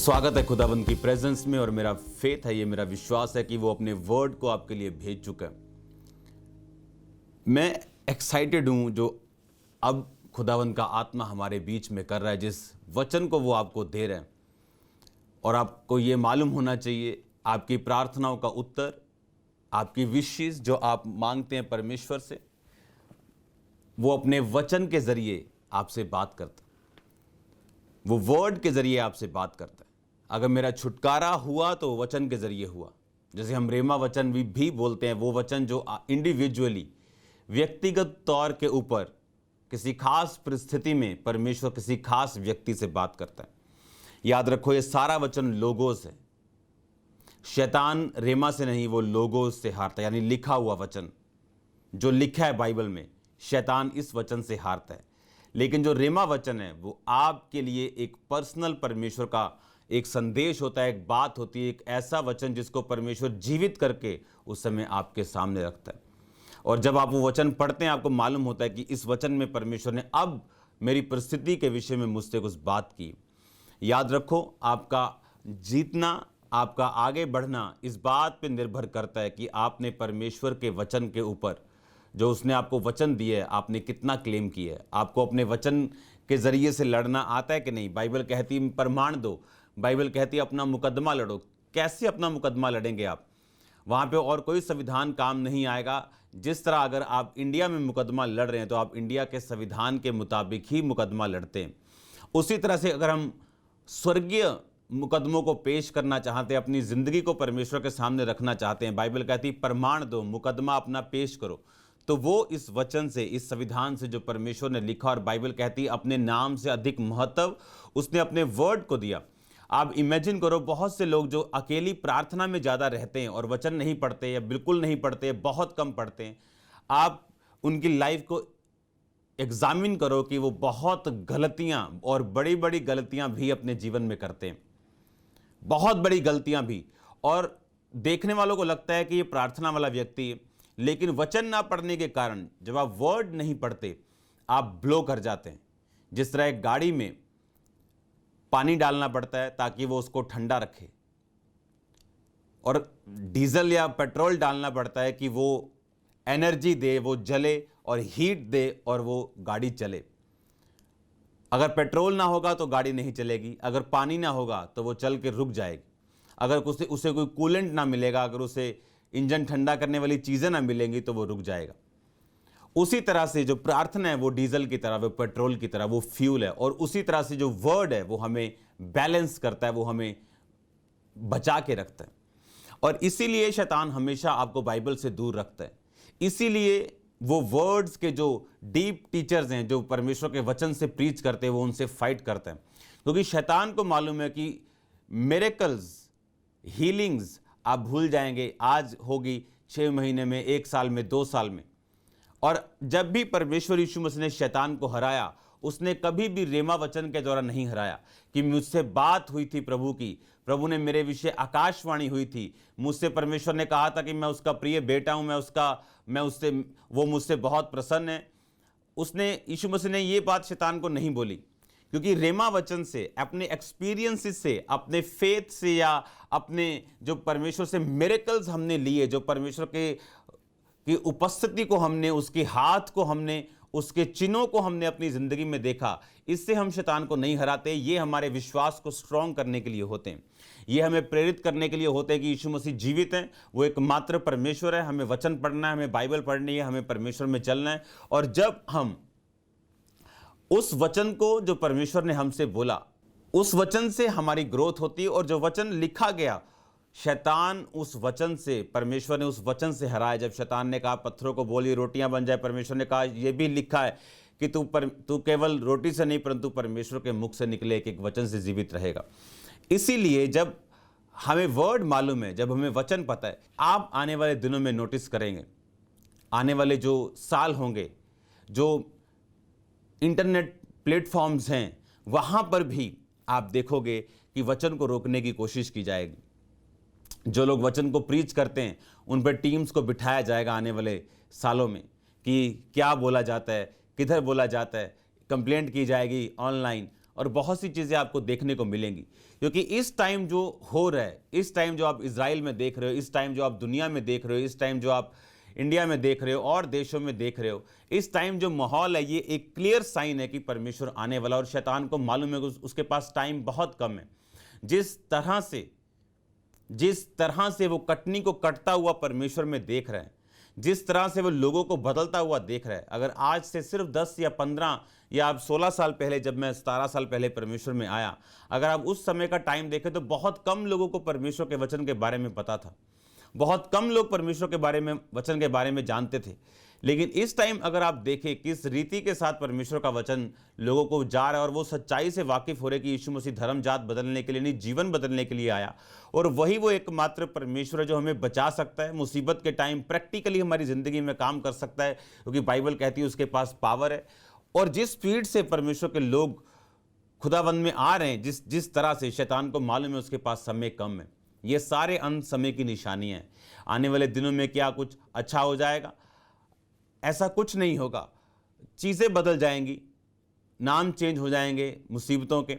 स्वागत है खुदावंद की प्रेजेंस में। और मेरा फेथ है, ये मेरा विश्वास है कि वो अपने वर्ड को आपके लिए भेज चुका है। मैं एक्साइटेड हूं जो अब खुदावंद का आत्मा हमारे बीच में कर रहा है, जिस वचन को वो आपको दे रहे हैं। और आपको ये मालूम होना चाहिए, आपकी प्रार्थनाओं का उत्तर, आपकी विशेष जो आप मांगते हैं परमेश्वर से, वो अपने वचन के जरिए आपसे बात करता है। वो वर्ड के जरिए आपसे बात करता है। अगर मेरा छुटकारा हुआ तो वचन के जरिए हुआ। जैसे हम रेमा वचन भी बोलते हैं, वो वचन जो इंडिविजुअली, व्यक्तिगत तौर के ऊपर किसी खास परिस्थिति में परमेश्वर किसी खास व्यक्ति से बात करता है। याद रखो, ये सारा वचन लोगोस है। शैतान रेमा से नहीं, वो लोगोस से हारता है। यानी लिखा हुआ वचन जो लिखा है बाइबल में, शैतान इस वचन से हारता है। लेकिन जो रेमा वचन है वो आपके लिए एक पर्सनल परमेश्वर का एक संदेश होता है, एक बात होती है, एक ऐसा वचन जिसको परमेश्वर जीवित करके उस समय आपके सामने रखता है। और जब आप वो वचन पढ़ते हैं, आपको मालूम होता है कि इस वचन में परमेश्वर ने अब मेरी परिस्थिति के विषय में मुझसे कुछ बात की। याद रखो, आपका जीतना, आपका आगे बढ़ना इस बात पे निर्भर करता है कि आपने परमेश्वर के वचन के ऊपर, जो उसने आपको वचन दिया है, आपने कितना क्लेम किया है। आपको अपने वचन के जरिए से लड़ना आता है कि नहीं। बाइबल कहती है प्रमाण दो, बाइबल कहती है अपना मुकदमा लड़ो। कैसे अपना मुकदमा लड़ेंगे आप? वहाँ पे और कोई संविधान काम नहीं आएगा। जिस तरह अगर आप इंडिया में मुकदमा लड़ रहे हैं तो आप इंडिया के संविधान के मुताबिक ही मुकदमा लड़ते हैं। उसी तरह से अगर हम स्वर्गीय मुकदमों को पेश करना चाहते हैं, अपनी ज़िंदगी को परमेश्वर के सामने रखना चाहते हैं, बाइबल कहती है प्रमाण दो, मुकदमा अपना पेश करो, तो वो इस वचन से, इस संविधान से जो परमेश्वर ने लिखा, और बाइबल कहती है अपने नाम से अधिक महत्व उसने अपने वर्ड को दिया। आप इमेजिन करो, बहुत से लोग जो अकेली प्रार्थना में ज़्यादा रहते हैं और वचन नहीं पढ़ते या बिल्कुल नहीं पढ़ते, बहुत कम पढ़ते हैं, आप उनकी लाइफ को एग्जामिन करो कि वो बहुत गलतियां और बड़ी बड़ी गलतियां भी अपने जीवन में करते हैं, बहुत बड़ी गलतियां भी। और देखने वालों को लगता है कि ये प्रार्थना वाला व्यक्ति है, लेकिन वचन ना पढ़ने के कारण जब आप वर्ड नहीं पढ़ते, आप ब्लो कर जाते हैं। जिस तरह एक गाड़ी में पानी डालना पड़ता है ताकि वो उसको ठंडा रखे, और डीजल या पेट्रोल डालना पड़ता है कि वो एनर्जी दे, वो जले और हीट दे और वो गाड़ी चले। अगर पेट्रोल ना होगा तो गाड़ी नहीं चलेगी, अगर पानी ना होगा तो वो चल के रुक जाएगी, अगर उसे कोई कूलेंट ना मिलेगा, अगर उसे इंजन ठंडा करने वाली चीज़ें ना मिलेंगी तो वो रुक जाएगा। उसी तरह से जो प्रार्थना है वो डीजल की तरह, वो पेट्रोल की तरह, वो फ्यूल है। और उसी तरह से जो वर्ड है वो हमें बैलेंस करता है, वो हमें बचा के रखता है। और इसीलिए शैतान हमेशा आपको बाइबल से दूर रखता है। इसीलिए वो वर्ड्स के जो डीप टीचर्स हैं, जो परमेश्वर के वचन से प्रीच करते हैं, वो उनसे फाइट करते हैं। क्योंकि शैतान को मालूम है कि मिरेकल्स, हीलिंग्स आप भूल जाएंगे, आज होगी 6 महीने में, 1 साल में, 2 साल में। और जब भी परमेश्वर यीशु मसीह ने शैतान को हराया, उसने कभी भी रेमा वचन के द्वारा नहीं हराया कि मुझसे बात हुई थी प्रभु की, प्रभु ने मेरे विषय आकाशवाणी हुई थी, मुझसे परमेश्वर ने कहा था कि मैं उसका प्रिय बेटा हूं, वो मुझसे बहुत प्रसन्न है। उसने, यीशु मसीह ने ये बात शैतान को नहीं बोली, क्योंकि रेमा वचन से, अपने एक्सपीरियंसेस से, अपने फेथ से, या अपने जो परमेश्वर से मिरेकल्स हमने लिए, जो परमेश्वर की उपस्थिति को हमने, उसके हाथ को हमने, उसके चिन्हों को हमने अपनी जिंदगी में देखा, इससे हम शैतान को नहीं हराते। ये हमारे विश्वास को स्ट्रॉन्ग करने के लिए होते हैं, ये हमें प्रेरित करने के लिए होते हैं कि यीशु मसीह जीवित हैं, वो एकमात्र परमेश्वर है। हमें वचन पढ़ना है, हमें बाइबल पढ़नी है, हमें परमेश्वर में चलना है। और जब हम उस वचन को, जो परमेश्वर ने हमसे बोला, उस वचन से हमारी ग्रोथ होती है। और जो वचन लिखा गया, शैतान उस वचन से, परमेश्वर ने उस वचन से हराया। जब शैतान ने कहा पत्थरों को बोलिए रोटियां बन जाए, परमेश्वर ने कहा यह भी लिखा है कि तू केवल रोटी से नहीं परंतु परमेश्वर के मुख से निकले एक वचन से जीवित रहेगा। इसीलिए जब हमें वर्ड मालूम है, जब हमें वचन पता है, आप आने वाले दिनों में नोटिस करेंगे, आने वाले जो साल होंगे, जो इंटरनेट प्लेटफॉर्म्स हैं, वहाँ पर भी आप देखोगे कि वचन को रोकने की कोशिश की जाएगी। जो लोग वचन को प्रीच करते हैं, उन पर टीम्स को बिठाया जाएगा आने वाले सालों में कि क्या बोला जाता है, किधर बोला जाता है, कंप्लेंट की जाएगी ऑनलाइन, और बहुत सी चीज़ें आपको देखने को मिलेंगी। क्योंकि इस टाइम जो हो रहा है, इस टाइम जो आप इज़राइल में देख रहे हो, इस टाइम जो आप दुनिया में देख रहे हो, इस टाइम जो आप इंडिया में देख रहे हो और देशों में देख रहे हो, इस टाइम जो माहौल है, ये एक क्लियर साइन है कि परमेश्वर आने वाला, और शैतान को मालूम है कि उसके पास टाइम बहुत कम है। जिस तरह से वो कटनी को कटता हुआ परमेश्वर में देख रहे हैं, जिस तरह से वो लोगों को बदलता हुआ देख रहा है, अगर आज से सिर्फ 10 या 15 या आप 16 साल पहले, जब मैं 17 साल पहले परमेश्वर में आया, अगर आप उस समय का टाइम देखें तो बहुत कम लोगों को परमेश्वर के वचन के बारे में पता था। बहुत कम लोग परमेश्वर के बारे में, वचन के बारे में जानते थे। लेकिन इस टाइम अगर आप देखें किस रीति के साथ परमेश्वर का वचन लोगों को जा रहा है, और वो सच्चाई से वाकिफ हो रहे कि यीशु मसीह धर्म जात बदलने के लिए नहीं, जीवन बदलने के लिए आया, और वही वो एकमात्र परमेश्वर है जो हमें बचा सकता है मुसीबत के टाइम, प्रैक्टिकली हमारी ज़िंदगी में काम कर सकता है, क्योंकि बाइबल कहती है उसके पास पावर है। और जिस स्पीड से परमेश्वर के लोग खुदाबंद में आ रहे हैं, जिस तरह से शैतान को मालूम है उसके पास समय कम है। ये सारे अंत समय की निशानियां हैं। आने वाले दिनों में क्या कुछ अच्छा हो जाएगा? ऐसा कुछ नहीं होगा। चीज़ें बदल जाएंगी, नाम चेंज हो जाएंगे मुसीबतों के,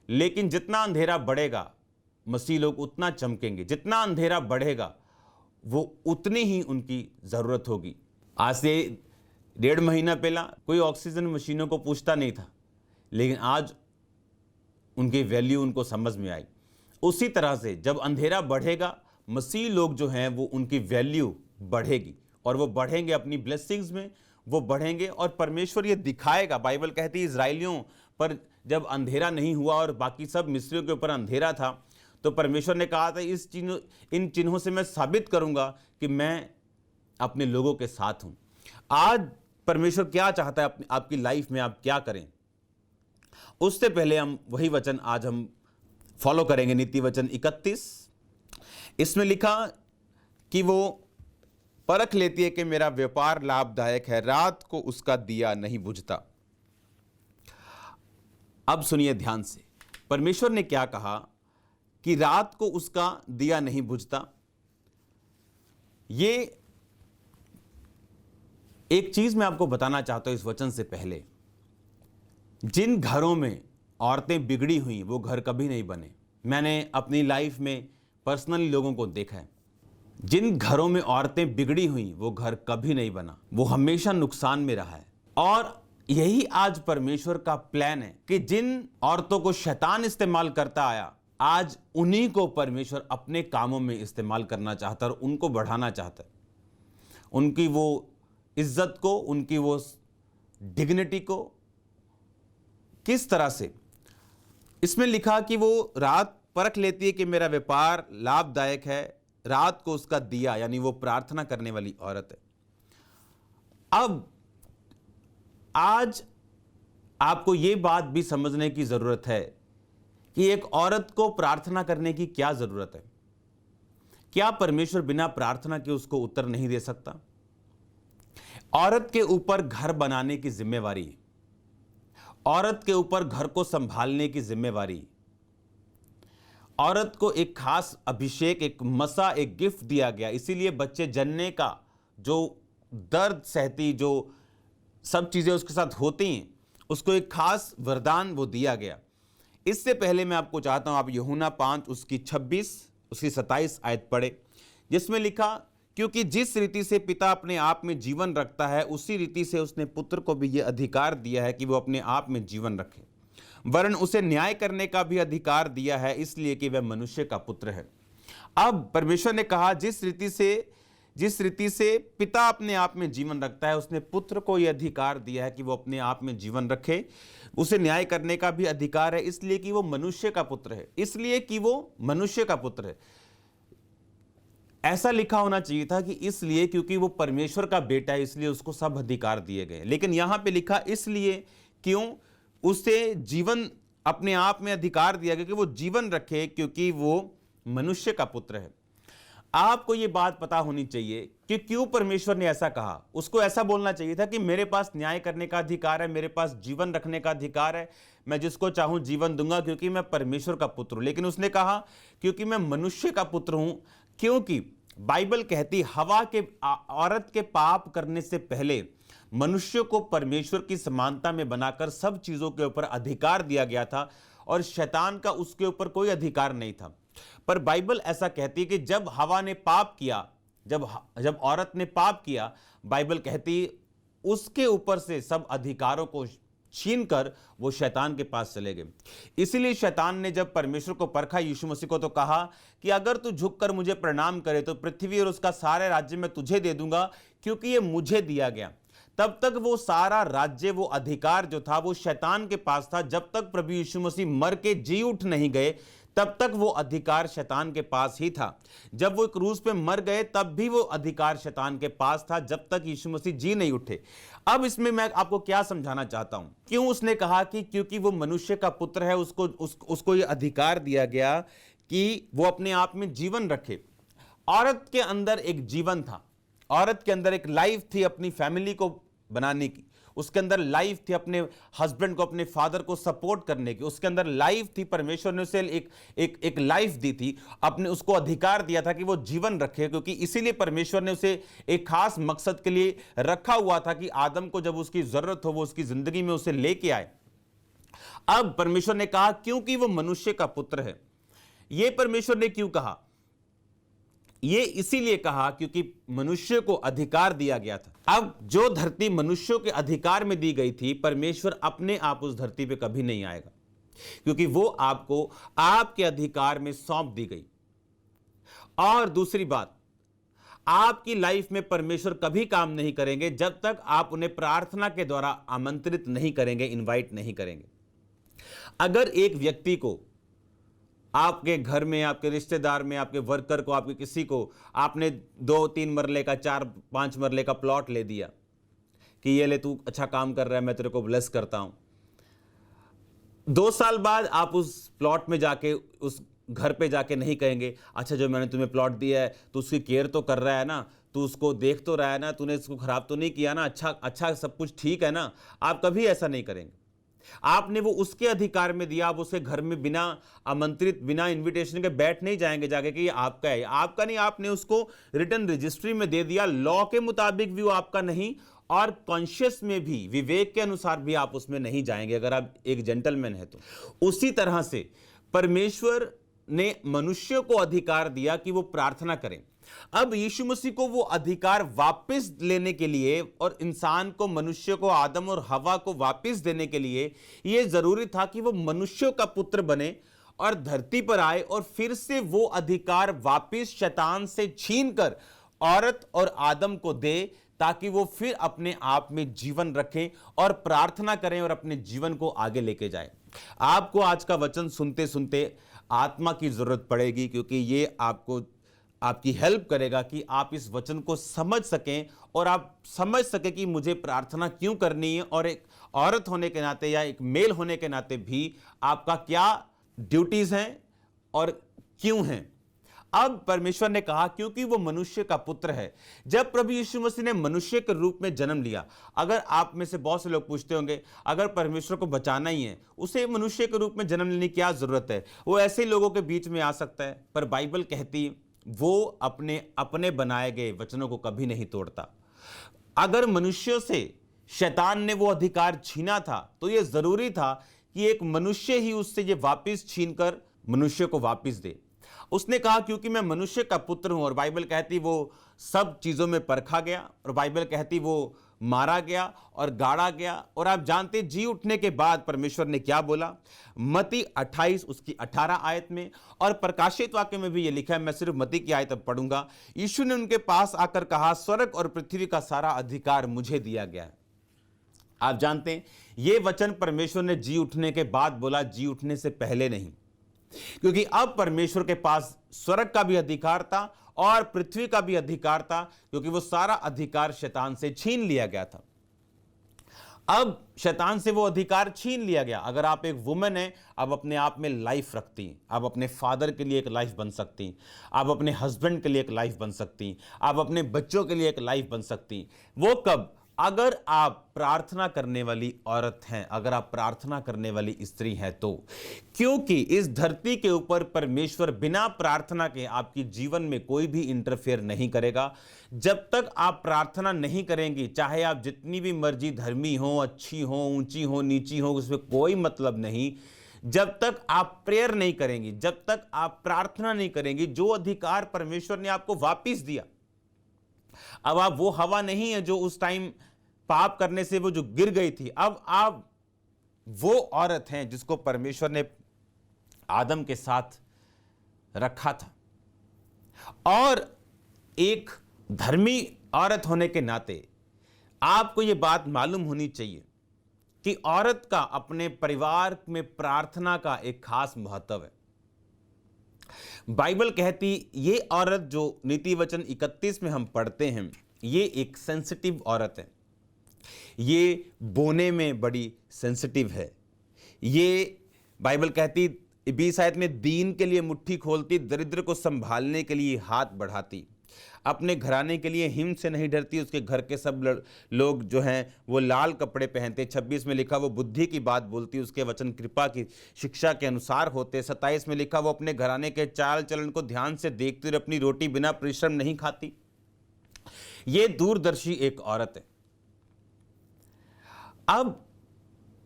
लेकिन जितना अंधेरा बढ़ेगा मसीह लोग उतना चमकेंगे। जितना अंधेरा बढ़ेगा वो उतनी ही उनकी ज़रूरत होगी। आज से 1.5 महीना पहला कोई ऑक्सीजन मशीनों को पूछता नहीं था, लेकिन आज उनकी वैल्यू उनको समझ में आई। उसी तरह से जब अंधेरा बढ़ेगा, मसीह लोग जो हैं वो उनकी वैल्यू बढ़ेगी, और वो बढ़ेंगे अपनी ब्लेसिंग्स में, वो बढ़ेंगे, और परमेश्वर ये दिखाएगा। बाइबल कहती है इजराइलियों पर जब अंधेरा नहीं हुआ और बाकी सब मिस्रियों के ऊपर अंधेरा था, तो परमेश्वर ने कहा था इन चिन्हों से मैं साबित करूंगा कि मैं अपने लोगों के साथ हूं। आज परमेश्वर क्या चाहता है आपकी लाइफ में आप क्या करें, उससे पहले हम वही वचन आज हम फॉलो करेंगे। नीति वचन 31, इसमें लिखा कि वो परख लेती है कि मेरा व्यापार लाभदायक है, रात को उसका दिया नहीं बुझता। अब सुनिए ध्यान से, परमेश्वर ने क्या कहा कि रात को उसका दिया नहीं बुझता। ये एक चीज मैं आपको बताना चाहता हूं इस वचन से पहले। जिन घरों में औरतें बिगड़ी हुई वो घर कभी नहीं बने। मैंने अपनी लाइफ में पर्सनली लोगों को देखा है, जिन घरों में औरतें बिगड़ी हुई वो घर कभी नहीं बना, वो हमेशा नुकसान में रहा है। और यही आज परमेश्वर का प्लान है कि जिन औरतों को शैतान इस्तेमाल करता आया, आज उन्हीं को परमेश्वर अपने कामों में इस्तेमाल करना चाहता है और उनको बढ़ाना चाहता है। उनकी वो इज्जत को, उनकी वो डिग्निटी को किस तरह से, इसमें लिखा कि वो रात परख लेती है कि मेरा व्यापार लाभदायक है, रात को उसका दिया, यानी वो प्रार्थना करने वाली औरत है। अब आज आपको ये बात भी समझने की जरूरत है कि एक औरत को प्रार्थना करने की क्या जरूरत है। क्या परमेश्वर बिना प्रार्थना के उसको उत्तर नहीं दे सकता? औरत के ऊपर घर बनाने की जिम्मेवारी है, औरत के ऊपर घर को संभालने की जिम्मेवारी, औरत को एक खास अभिषेक, एक मसा, एक गिफ्ट दिया गया। इसीलिए बच्चे जनने का जो दर्द सहती, जो सब चीजें उसके साथ होती हैं, उसको एक खास वरदान वो दिया गया। इससे पहले मैं आपको चाहता हूं आप यूहन्ना 5 उसकी 26 उसकी 27 आयत पढ़े, जिसमें लिखा, क्योंकि जिस रीति से पिता अपने आप में जीवन रखता है, उसी रीति से उसने पुत्र को भी यह अधिकार दिया है कि वो अपने आप में जीवन रखे, वरन उसे न्याय करने का भी अधिकार दिया है, इसलिए कि वह मनुष्य का पुत्र है। अब परमेश्वर ने कहा जिस रीति से पिता अपने आप में जीवन रखता है, उसने पुत्र को यह अधिकार दिया है कि वो अपने आप में जीवन रखे, उसे न्याय करने का भी अधिकार है, इसलिए कि वो मनुष्य का पुत्र है। इसलिए कि वो मनुष्य का पुत्र है, ऐसा लिखा होना चाहिए था कि इसलिए क्योंकि वो परमेश्वर का बेटा है, इसलिए उसको सब अधिकार दिए गए। लेकिन यहां पे लिखा इसलिए क्यों, उसे जीवन अपने आप में अधिकार दिया गया कि वो जीवन रखे, क्योंकि वो मनुष्य का पुत्र है। आपको ये बात पता होनी चाहिए कि क्यों परमेश्वर ने ऐसा कहा। उसको ऐसा बोलना चाहिए था कि मेरे पास न्याय करने का अधिकार है, मेरे पास जीवन रखने का अधिकार है, मैं जिसको चाहूं जीवन दूंगा, क्योंकि मैं परमेश्वर का पुत्र हूं। लेकिन उसने कहा क्योंकि मैं मनुष्य का पुत्र हूं, क्योंकि बाइबल कहती हवा के औरत के पाप करने से पहले मनुष्य को परमेश्वर की समानता में बनाकर सब चीजों के ऊपर अधिकार दिया गया था और शैतान का उसके ऊपर कोई अधिकार नहीं था। पर बाइबल ऐसा कहती है कि जब हवा ने पाप किया, जब औरत ने पाप किया, बाइबल कहती उसके ऊपर से सब अधिकारों को छीनकर वो शैतान के पास चले गए। इसीलिए शैतान ने जब परमेश्वर को परखा, यीशु मसीह को, तो कहा कि अगर तू झुककर मुझे प्रणाम करे तो पृथ्वी और उसका सारे राज्य मैं तुझे दे दूंगा, क्योंकि ये मुझे दिया गया। तब तक वो सारा राज्य, वो अधिकार जो था वो शैतान के पास था। जब तक प्रभु यीशु मसीह मर के जी उठ नहीं गए तब तक वो अधिकार शैतान के पास ही था। जब वो क्रूस पे मर गए तब भी वो अधिकार शैतान के पास था, जब तक यीशु मसीह जी नहीं उठे। अब इसमें मैं आपको क्या समझाना चाहता हूं, क्यों उसने कहा कि क्योंकि वो मनुष्य का पुत्र है, उसको ये अधिकार दिया गया कि वो अपने आप में जीवन रखे। औरत के अंदर एक जीवन था, औरत के अंदर एक लाइफ थी अपनी फैमिली को बनाने की, उसके अंदर लाइफ थी अपने हस्बैंड को, अपने फादर को सपोर्ट करने की, उसके अंदर लाइफ थी। परमेश्वर ने उसे एक लाइफ दी थी, अपने उसको अधिकार दिया था कि वो जीवन रखे, क्योंकि इसीलिए परमेश्वर ने उसे एक खास मकसद के लिए रखा हुआ था कि आदम को जब उसकी जरूरत हो वो उसकी जिंदगी में उसे लेके आए। अब परमेश्वर ने कहा क्योंकि वो मनुष्य का पुत्र है। यह परमेश्वर ने क्यों कहा? ये इसीलिए कहा क्योंकि मनुष्य को अधिकार दिया गया था। अब जो धरती मनुष्यों के अधिकार में दी गई थी, परमेश्वर अपने आप उस धरती पे कभी नहीं आएगा, क्योंकि वो आपको आपके अधिकार में सौंप दी गई। और दूसरी बात, आपकी लाइफ में परमेश्वर कभी काम नहीं करेंगे जब तक आप उन्हें प्रार्थना के द्वारा आमंत्रित नहीं करेंगे, इनवाइट नहीं करेंगे। अगर एक व्यक्ति को आपके घर में, आपके रिश्तेदार में, आपके वर्कर को, आपके किसी को आपने 2-3 मरले का, 4-5 मरले का प्लॉट ले दिया कि ये ले, तू अच्छा काम कर रहा है, मैं तेरे को ब्लेस करता हूं। 2 साल बाद आप उस प्लॉट में जाके, उस घर पे जाके नहीं कहेंगे, अच्छा जो मैंने तुम्हें प्लॉट दिया है तो उसकी केयर तो कर रहा है ना, तू उसको देख तो रहा है ना, तूने इसको खराब तो नहीं किया ना, अच्छा सब कुछ ठीक है ना। आप कभी ऐसा नहीं करेंगे। आपने वो उसके अधिकार में दिया, आप उसके घर में बिना आमंत्रित, बिना इनविटेशन के बैठ नहीं जाएंगे जाके कि ये आपका है। आपका नहीं, आपने उसको रिटर्न रजिस्ट्री में दे दिया। लॉ के मुताबिक भी वो आपका नहीं, और कॉन्शियस में भी, विवेक के अनुसार भी आप उसमें नहीं जाएंगे, अगर आप एक जेंटलमैन है तो। उसी तरह से परमेश्वर ने मनुष्य को अधिकार दिया कि वो प्रार्थना करें। अब यीशु मसीह को वो अधिकार वापस लेने के लिए और इंसान को, मनुष्य को, आदम और हवा को वापस देने के लिए यह जरूरी था कि वो मनुष्यों का पुत्र बने और धरती पर आए और फिर से वो अधिकार वापस शैतान से छीनकर औरत और आदम को दे, ताकि वो फिर अपने आप में जीवन रखें और प्रार्थना करें और अपने जीवन को आगे लेके जाए। आपको आज का वचन सुनते सुनते आत्मा की जरूरत पड़ेगी, क्योंकि ये आपकी हेल्प करेगा कि आप इस वचन को समझ सकें और आप समझ सकें कि मुझे प्रार्थना क्यों करनी है, और एक औरत होने के नाते या एक मेल होने के नाते भी आपका क्या ड्यूटीज हैं और क्यों हैं। अब परमेश्वर ने कहा क्योंकि वो मनुष्य का पुत्र है। जब प्रभु यीशु मसीह ने मनुष्य के रूप में जन्म लिया, अगर आप में से बहुत से लोग पूछते होंगे, अगर परमेश्वर को बचाना ही है, उसे मनुष्य के रूप में जन्म लेने की क्या जरूरत है, वो ऐसे लोगों के बीच में आ सकता है। पर बाइबल कहती है वो अपने बनाए गए वचनों को कभी नहीं तोड़ता। अगर मनुष्यों से शैतान ने वो अधिकार छीना था, तो यह जरूरी था कि एक मनुष्य ही उससे ये वापस छीनकर मनुष्य को वापस दे। उसने कहा क्योंकि मैं मनुष्य का पुत्र हूं, और बाइबल कहती वो सब चीजों में परखा गया, और बाइबल कहती वो मारा गया और गाड़ा गया। और आप जानते जी उठने के बाद परमेश्वर ने क्या बोला, मत्ती 28 उसकी 18 आयत में, और प्रकाशित वाक्य में भी ये लिखा है। मैं सिर्फ मत्ती की आयत अब पढ़ूंगा। यीशु ने उनके पास आकर कहा, स्वर्ग और पृथ्वी का सारा अधिकार मुझे दिया गया है। आप जानते हैं ये वचन परमेश्वर ने जी उठने के बाद बोला, जी उठने से पहले नहीं, क्योंकि अब परमेश्वर के पास स्वर्ग का भी अधिकार था और पृथ्वी का भी अधिकार था, क्योंकि वो सारा अधिकार शैतान से छीन लिया गया था। अब शैतान से वो अधिकार छीन लिया गया। अगर आप एक वुमेन हैं, आप अपने आप में लाइफ रखती हैं, आप अपने फादर के लिए एक लाइफ बन सकती हैं, आप अपने हस्बैंड के लिए एक लाइफ बन सकती हैं, आप अपने बच्चों के लिए एक लाइफ बन सकती हैं। वो कब? अगर आप प्रार्थना करने वाली औरत हैं, अगर आप प्रार्थना करने वाली स्त्री हैं तो, क्योंकि इस धरती के ऊपर परमेश्वर बिना प्रार्थना के आपके जीवन में कोई भी इंटरफेयर नहीं करेगा। जब तक आप प्रार्थना नहीं करेंगी, चाहे आप जितनी भी मर्जी धर्मी हो, अच्छी हो, ऊंची हो, नीची हो, उसमें कोई मतलब नहीं। जब तक आप प्रेयर नहीं करेंगी, जब तक आप प्रार्थना नहीं करेंगी, जो अधिकार परमेश्वर ने आपको वापिस दिया, अब आप वो हवा नहीं है जो उस टाइम पाप करने से वो जो गिर गई थी, अब आप वो औरत हैं जिसको परमेश्वर ने आदम के साथ रखा था। और एक धर्मी औरत होने के नाते आपको ये बात मालूम होनी चाहिए कि औरत का अपने परिवार में प्रार्थना का एक खास महत्व है। बाइबल कहती ये औरत जो नीति वचन 31 में हम पढ़ते हैं, ये एक सेंसिटिव औरत है। ये बोने में बड़ी सेंसिटिव है। ये बाइबल कहती 20 आयत में दीन के लिए मुट्ठी खोलती, दरिद्र को संभालने के लिए हाथ बढ़ाती, अपने घराने के लिए हिम से नहीं डरती। उसके घर के सब लोग जो हैं वो लाल कपड़े पहनते। 26 में लिखा वो बुद्धि की बात बोलती, उसके वचन कृपा की शिक्षा के अनुसार होते। 27 में लिखा वो अपने घराने के चाल चलन को ध्यान से देखती और अपनी रोटी बिना परिश्रम नहीं खाती। ये दूरदर्शी एक औरत है। अब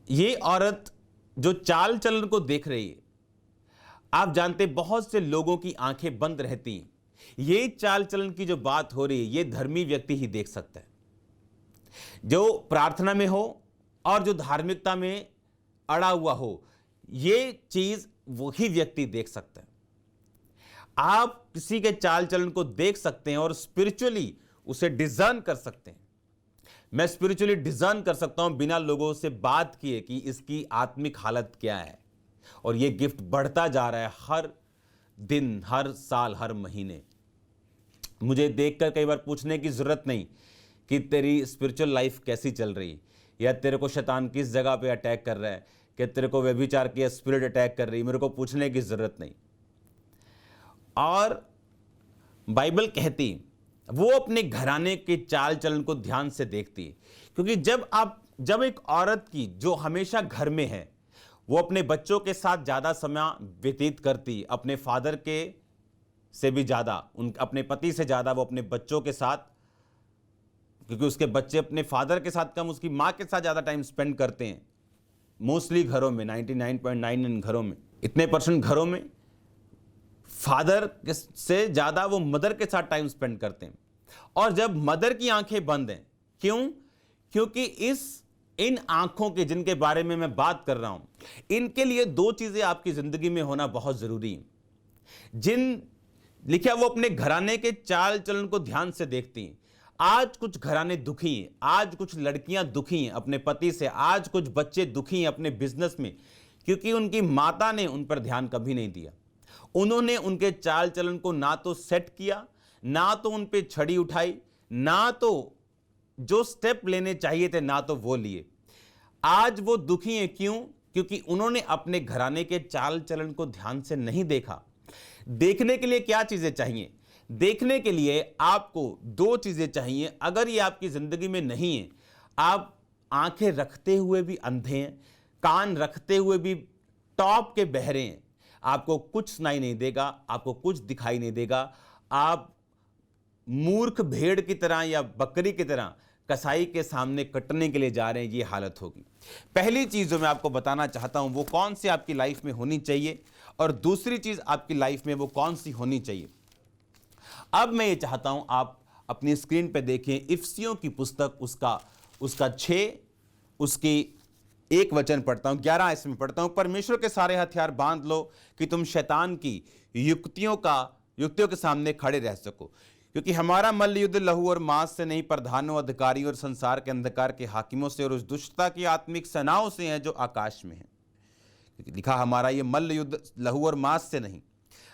ये औरत जो चाल चलन को देख रही है, आप जानते बहुत से लोगों की आंखें बंद रहती हैं। ये चाल चलन की जो बात हो रही है, ये धर्मी व्यक्ति ही देख सकता है, जो प्रार्थना में हो और जो धार्मिकता में अड़ा हुआ हो। ये चीज वही व्यक्ति देख सकता है। आप किसी के चाल चलन को देख सकते हैं और स्पिरिचुअली उसे डिजर्न कर सकते हैं। मैं स्पिरिचुअली डिजर्न कर सकता हूं बिना लोगों से बात किए कि इसकी आत्मिक हालत क्या है। और यह गिफ्ट बढ़ता जा रहा है हर दिन, हर साल, हर महीने। मुझे देखकर कई बार पूछने की जरूरत नहीं कि तेरी स्पिरिचुअल लाइफ कैसी चल रही, या तेरे को शैतान किस जगह पे अटैक कर रहा है, कि तेरे को व्यभिचार की स्पिरिट अटैक कर रही, मेरे को पूछने की जरूरत नहीं। और बाइबल कहती वो अपने घराने के चाल चलन को ध्यान से देखती है, क्योंकि जब एक औरत की जो हमेशा घर में है, वो अपने बच्चों के साथ ज्यादा समय व्यतीत करती, अपने फादर के से भी ज्यादा, अपने पति से ज्यादा वो अपने बच्चों के साथ, क्योंकि उसके बच्चे अपने फादर के साथ कम उसकी मां के साथ ज्यादा टाइम स्पेंड करते हैं। मोस्टली घरों में 99.9 घरों में, इतने % घरों में फादर से ज्यादा वो मदर के साथ टाइम स्पेंड करते हैं। और जब मदर की आंखें बंद हैं, क्यों? क्योंकि इन आंखों के जिनके बारे में मैं बात कर रहा हूं, इनके लिए 2 चीजें आपकी जिंदगी में होना बहुत जरूरी है। जिन लिखा वो अपने घराने के चाल चलन को ध्यान से देखती हैं। आज कुछ घराने दुखी हैं, आज कुछ लड़कियां दुखी हैं अपने पति से, आज कुछ बच्चे दुखी हैं अपने बिजनेस में, क्योंकि उनकी माता ने उन पर ध्यान कभी नहीं दिया। उन्होंने उनके चाल चलन को ना तो सेट किया, ना तो उन पे छड़ी उठाई, ना तो जो स्टेप लेने चाहिए थे ना तो वो लिए। आज वो दुखी हैं, क्यों? क्योंकि उन्होंने अपने घराने के चाल चलन को ध्यान से नहीं देखा। देखने के लिए क्या चीजें चाहिए? देखने के लिए आपको 2 चीजें चाहिए। अगर ये आपकी जिंदगी में नहीं है, आप आंखें रखते हुए भी अंधे हैं, कान रखते हुए भी टॉप के बहरे हैं, आपको कुछ सुनाई नहीं देगा, आपको कुछ दिखाई नहीं देगा। आप मूर्ख भेड़ की तरह या बकरी की तरह कसाई के सामने कटने के लिए जा रहे हैं, ये हालत होगी। पहली चीज जो मैं आपको बताना चाहता हूं वो कौन सी आपकी लाइफ में होनी चाहिए, और दूसरी चीज आपकी लाइफ में वो कौन सी होनी चाहिए। अब मैं ये चाहता हूं आप अपनी स्क्रीन पे देखें इफिसियों की पुस्तक, उसका 6 उसकी 1 वचन पढ़ता हूं, 11 इसमें पढ़ता हूं। परमेश्वर के सारे हथियार बांध लो कि तुम शैतान की युक्तियों के सामने खड़े रह सको, क्योंकि हमारा मल्ल युद्ध लहू और मांस से नहीं, प्रधानों, अधिकारियों और संसार के अंधकार के हाकिमों से और उस दुष्टता की आत्मिक सेनाओं से है जो आकाश में है। लिखा हमारा ये मल्ल युद्ध लहू और मांस से नहीं,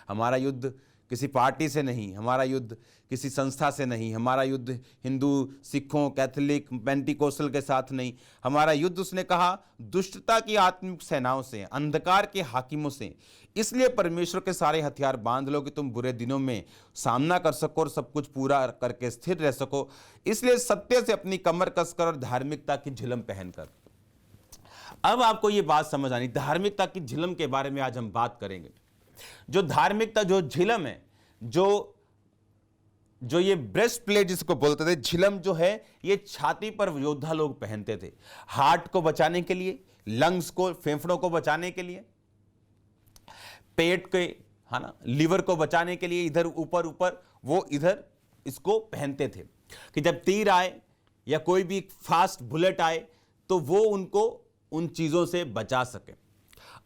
हमारा युद्ध किसी पार्टी से नहीं, हमारा युद्ध किसी संस्था से नहीं, हमारा युद्ध हिंदू, सिखों, कैथोलिक, पेंटिकोस्टल के साथ नहीं। हमारा युद्ध, उसने कहा, दुष्टता की आत्मिक सेनाओं से, अंधकार के हाकिमों से। इसलिए परमेश्वर के सारे हथियार बांध लो कि तुम बुरे दिनों में सामना कर सको और सब कुछ पूरा करके स्थिर रह सको। इसलिए सत्य से अपनी कमर कसकर और धार्मिकता की झिलम पहनकर। अब आपको यह बात समझ आनी, धार्मिकता की झिलम के बारे में आज हम बात करेंगे। जो धार्मिकता, जो झिलम है, जो ये ब्रेस्ट प्लेट जिसको बोलते थे, झिलम जो है, ये छाती पर योद्धा लोग पहनते थे, हार्ट को बचाने के लिए, लंग्स को, फेफड़ों को बचाने के लिए, पेट के, है ना, लीवर को बचाने के लिए, इधर ऊपर वो इधर इसको पहनते थे कि जब तीर आए या कोई भी फास्ट बुलेट आए तो वो उनको उन चीजों से बचा सके।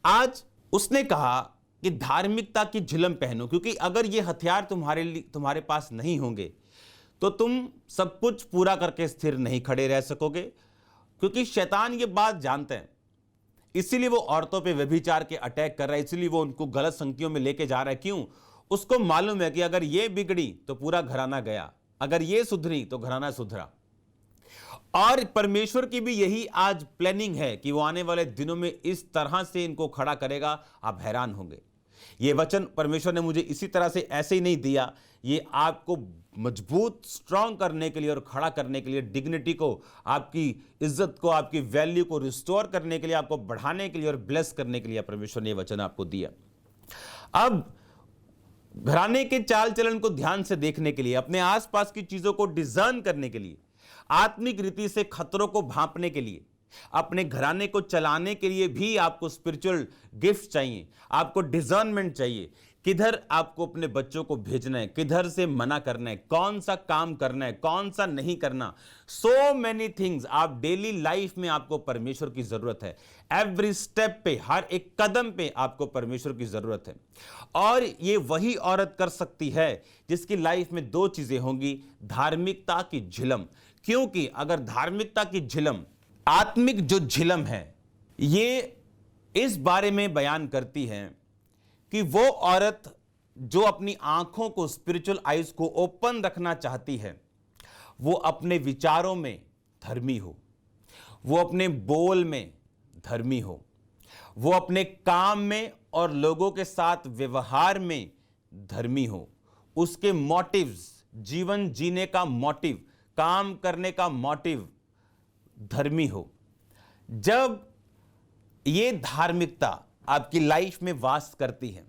आज उसने कहा कि धार्मिकता की झिलम पहनो, क्योंकि अगर ये हथियार तुम्हारे पास नहीं होंगे तो तुम सब कुछ पूरा करके स्थिर नहीं खड़े रह सकोगे, क्योंकि शैतान ये बात जानते हैं। इसीलिए वो औरतों पे व्यभिचार के अटैक कर रहा है, इसीलिए वो उनको गलत संगतियों में लेके जा रहा है। क्यों? उसको मालूम है कि अगर ये बिगड़ी तो पूरा घराना गया, अगर ये सुधरी तो घराना सुधरा। और परमेश्वर की भी यही आज प्लानिंग है कि वो आने वाले दिनों में इस तरह से इनको खड़ा करेगा, आप हैरान होंगे। ये वचन परमेश्वर ने मुझे इसी तरह से ऐसे ही नहीं दिया, ये आपको मजबूत, स्ट्रांग करने के लिए और खड़ा करने के लिए, डिग्निटी को, आपकी इज्जत को, आपकी वैल्यू को रिस्टोर करने के लिए, आपको बढ़ाने के लिए और ब्लेस करने के लिए परमेश्वर ने ये वचन आपको दिया। अब घराने के चाल चलन को ध्यान से देखने के लिए, अपने आसपास की चीजों को डिजाइन करने के लिए, आत्मिक रीति से खतरों को भांपने के लिए, अपने घराने को चलाने के लिए भी आपको स्पिरिचुअल गिफ्ट चाहिए, आपको डिजर्नमेंट चाहिए। किधर आपको अपने बच्चों को भेजना है, किधर से मना करना है, कौन सा काम करना है, कौन सा नहीं करना। So many things. आप डेली लाइफ में आपको परमेश्वर की जरूरत है। एवरी स्टेप पे, हर एक कदम पे आपको परमेश्वर की जरूरत है। और ये वही औरत कर सकती है जिसकी लाइफ में दो चीजें होंगी, धार्मिकता की झिलम। क्योंकि अगर धार्मिकता की झिलम, आत्मिक जो झिलम है, ये इस बारे में बयान करती है कि वो औरत जो अपनी आंखों को, स्पिरिचुअल आइज को ओपन रखना चाहती है, वो अपने विचारों में धर्मी हो, वो अपने बोल में धर्मी हो, वो अपने काम में और लोगों के साथ व्यवहार में धर्मी हो, उसके मोटिव्स, जीवन जीने का मोटिव, काम करने का मोटिव धर्मी हो। जब ये धार्मिकता आपकी लाइफ में वास करती है,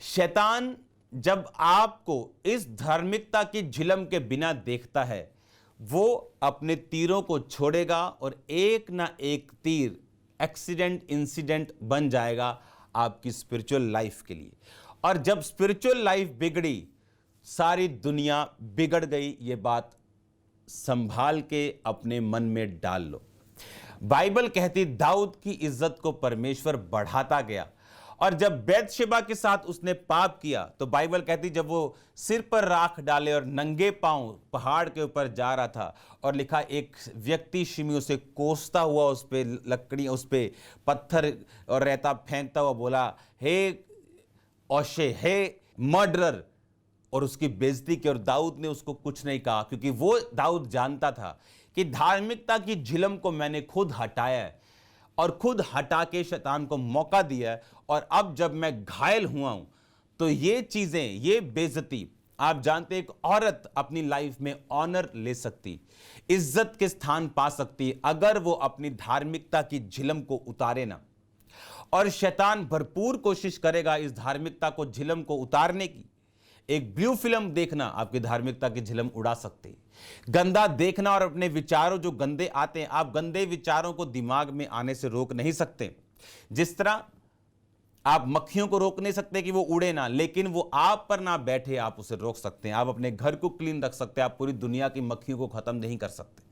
शैतान जब आपको इस धार्मिकता की झिलम के बिना देखता है, वो अपने तीरों को छोड़ेगा और एक ना एक तीर एक्सीडेंट, इंसिडेंट बन जाएगा आपकी स्पिरिचुअल लाइफ के लिए। और जब स्पिरिचुअल लाइफ बिगड़ी, सारी दुनिया बिगड़ गई। ये बात संभाल के अपने मन में डाल लो। बाइबल कहती, दाऊद की इज्जत को परमेश्वर बढ़ाता गया। और जब बैतशेबा के साथ उसने पाप किया तो बाइबल कहती, जब वो सिर पर राख डाले और नंगे पांव पहाड़ के ऊपर जा रहा था, और लिखा एक व्यक्ति शिमी उसे कोसता हुआ, उस पे लकड़ी, उस पे पत्थर और रेता फेंकता हुआ बोला, हे ओशे, हे मर्डरर, और उसकी बेइज्जती की। और दाऊद ने उसको कुछ नहीं कहा, क्योंकि वो दाऊद जानता था कि धार्मिकता की झिलम को मैंने खुद हटाया है और खुद हटा के शैतान को मौका दिया है। और अब जब मैं घायल हुआ हूं तो ये चीजें, ये बेइज्जती, आप जानते हैं, एक औरत अपनी लाइफ में ऑनर ले सकती, इज्जत के स्थान पा सकती है, अगर वो अपनी धार्मिकता की झिलम को उतारे ना। और शैतान भरपूर कोशिश करेगा इस धार्मिकता को, झिलम को उतारने की। एक ब्लू फिल्म देखना आपकी धार्मिकता की झिलम उड़ा सकते हैं। गंदा देखना और अपने विचारों जो गंदे आते हैं, आप गंदे विचारों को दिमाग में आने से रोक नहीं सकते। जिस तरह आप मक्खियों को रोक नहीं सकते कि वो उड़े ना, लेकिन वो आप पर ना बैठे, आप उसे रोक सकते हैं। आप अपने घर को क्लीन रख सकते हैं, आप पूरी दुनिया की मक्खियों को खत्म नहीं कर सकते।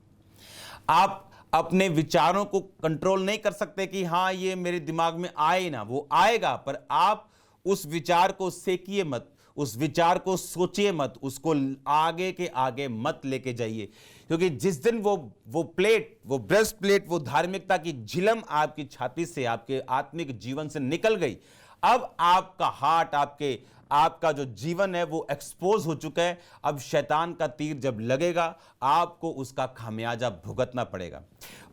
आप अपने विचारों को कंट्रोल नहीं कर सकते कि हाँ ये मेरे दिमाग में आए ना, वो आएगा, पर आप उस विचार को सेकिए मत, उस विचार को सोचिए मत, उसको आगे के आगे मत लेके जाइए। क्योंकि जिस दिन वो प्लेट, वो ब्रेस्ट प्लेट, वो धार्मिकता की झिलम आपकी छाती से, आपके आत्मिक जीवन से निकल गई, अब आपका हार्ट, आपके आपका जो जीवन है वो एक्सपोज हो चुका है। अब शैतान का तीर जब लगेगा, आपको उसका खामियाजा भुगतना पड़ेगा।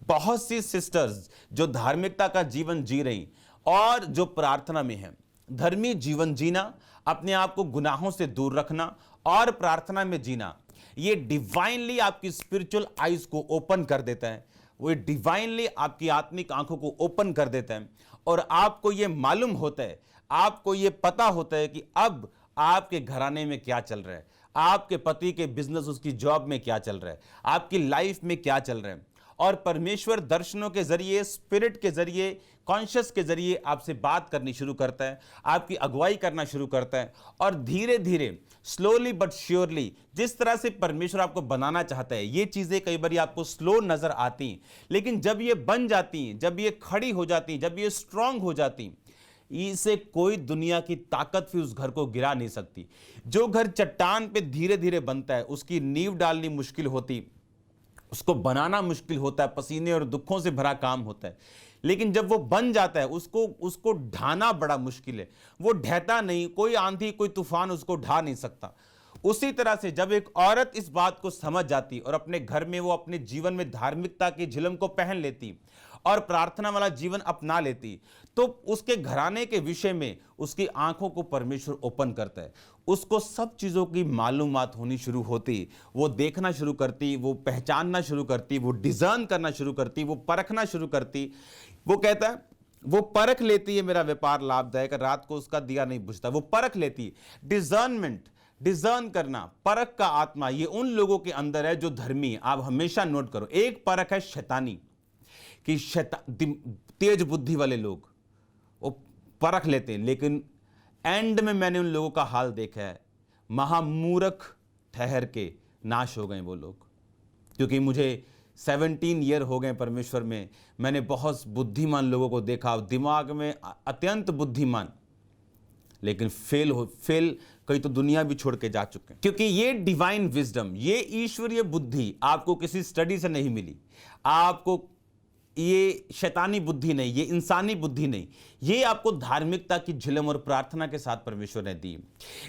बहुत सी सिस्टर्स जो धार्मिकता का जीवन जी रही और जो प्रार्थना में है, धर्मी जीवन जीना, अपने आप को गुनाहों से दूर रखना और प्रार्थना में जीना, ये डिवाइनली आपकी स्पिरिचुअल आईज को ओपन कर देता है। वो डिवाइनली आपकी आत्मिक आंखों को ओपन कर देता है और आपको ये मालूम होता है, आपको ये पता होता है कि अब आपके घराने में क्या चल रहा है, आपके पति के बिजनेस, उसकी जॉब में क्या चल रहा है, आपकी लाइफ में क्या चल रहा है। और परमेश्वर दर्शनों के जरिए, स्पिरिट के जरिए, कॉन्शियस के जरिए आपसे बात करनी शुरू करता है, आपकी अगुवाई करना शुरू करता है। और धीरे धीरे, स्लोली बट श्योरली, जिस तरह से परमेश्वर आपको बनाना चाहता है, ये चीजें कई बार आपको स्लो नजर आती, लेकिन जब ये बन जाती, जब ये खड़ी हो जाती, जब ये स्ट्रांग हो जाती, इसे कोई दुनिया की ताकत भी उस घर को गिरा नहीं सकती। जो घर चट्टान पे धीरे धीरे बनता है, उसकी नींव डालनी मुश्किल होती, उसको बनाना मुश्किल होता है, पसीने और दुखों से भरा काम होता है। लेकिन जब वो बन जाता है, उसको ढाना बड़ा मुश्किल है। वो ढहता नहीं, कोई आंधी, कोई तूफान उसको ढा नहीं सकता। उसी तरह से जब एक औरत इस बात को समझ जाती और अपने घर में, वो अपने जीवन में धार्मिकता की झिलम को पहन लेती और प्रार्थना वाला जीवन अपना लेती, तो उसके घराने के विषय में उसकी आंखों को परमेश्वर ओपन करता है। उसको सब चीजों की मालूमात होनी शुरू होती, वो देखना शुरू करती, वो पहचानना शुरू करती, वो डिजर्न करना शुरू करती, वो परखना शुरू करती। वो कहता है, वो परख लेती है मेरा व्यापार लाभदायक, रात को उसका दिया नहीं बुझता। वो परख लेती है। डिजर्नमेंट, डिजर्न करना, परख का आत्मा, ये उन लोगों के अंदर है जो धर्मी है। आप हमेशा नोट करो, एक परख है शैतानी कि तेज बुद्धि वाले लोग वो परख लेते हैं, लेकिन एंड में मैंने उन लोगों का हाल देखा है, महामूर्ख ठहर के नाश हो गए वो लोग। क्योंकि मुझे 17 ईयर हो गए परमेश्वर में, मैंने बहुत बुद्धिमान लोगों को देखा, दिमाग में अत्यंत बुद्धिमान, लेकिन फेल कई तो दुनिया भी छोड़ के जा चुके हैं। क्योंकि ये डिवाइन विजडम, ये ईश्वरीय बुद्धि आपको किसी स्टडी से नहीं मिली, आपको ये शैतानी बुद्धि नहीं, ये इंसानी बुद्धि नहीं, ये आपको धार्मिकता की झिलम और प्रार्थना के साथ परमेश्वर ने दी।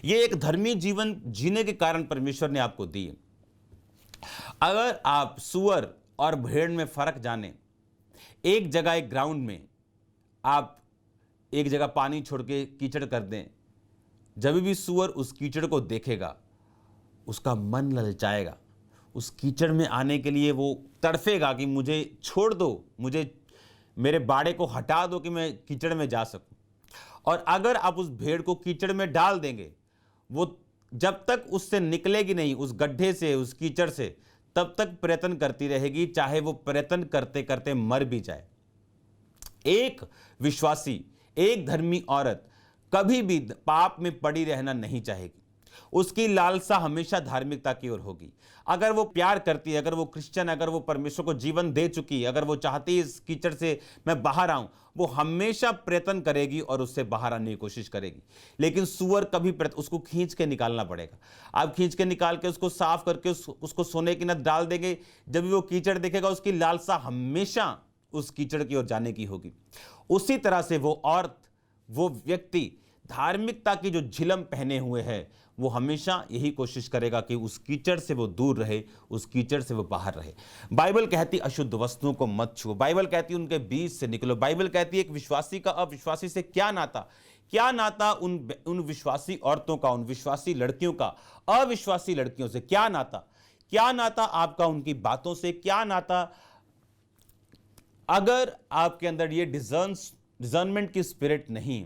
ये एक धर्मी जीवन जीने के कारण परमेश्वर ने आपको दी। अगर आप सुअर और भेड़ में फर्क जाने, एक जगह, एक ग्राउंड में आप एक जगह पानी छोड़ के कीचड़ कर दें, जब भी सुअर उस कीचड़ को देखेगा, उसका मन ललचाएगा, उस कीचड़ में आने के लिए वो तड़फेगा कि मुझे छोड़ दो, मुझे मेरे बाड़े को हटा दो कि मैं कीचड़ में जा सकूं। और अगर आप उस भेड़ को कीचड़ में डाल देंगे, वो जब तक उससे निकलेगी नहीं, उस गड्ढे से, उस कीचड़ से, तब तक प्रयत्न करती रहेगी, चाहे वो प्रयत्न करते करते मर भी जाए। एक विश्वासी, एक धर्मी औरत कभी भी पाप में पड़ी रहना नहीं चाहेगी। उसकी लालसा हमेशा धार्मिकता की ओर होगी। अगर वो प्यार करती है, अगर वो क्रिश्चियन, अगर वो परमेश्वर को जीवन दे चुकी है, अगर वो चाहती है इस कीचड़ से मैं बाहर आऊं, वो हमेशा प्रयत्न करेगी और उससे बाहर आने की कोशिश करेगी। लेकिन सुअर कभी उसको खींच के निकालना पड़ेगा। आप खींच के निकाल के उसको साफ करके उसको सोने की नद डाल देंगे, जब भी वो कीचड़ देखेगा, उसकी लालसा हमेशा उस कीचड़ की ओर जाने की होगी। उसी तरह से वो औरत, वो व्यक्ति धार्मिकता की जो झिलम पहने हुए है, वो हमेशा यही कोशिश करेगा कि उस कीचड़ से वो दूर रहे, उस कीचड़ से वो बाहर रहे। बाइबल कहती अशुद्ध वस्तुओं को मत छुओ, बाइबल कहती उनके बीच से निकलो, बाइबल कहती है एक विश्वासी का अविश्वासी से क्या नाता, क्या नाता उन विश्वासी औरतों का, उन विश्वासी लड़कियों का अविश्वासी लड़कियों से, क्या नाता, क्या नाता आपका उनकी बातों से, क्या नाता। अगर आपके अंदर ये डिजर्नमेंट की स्पिरिट नहीं,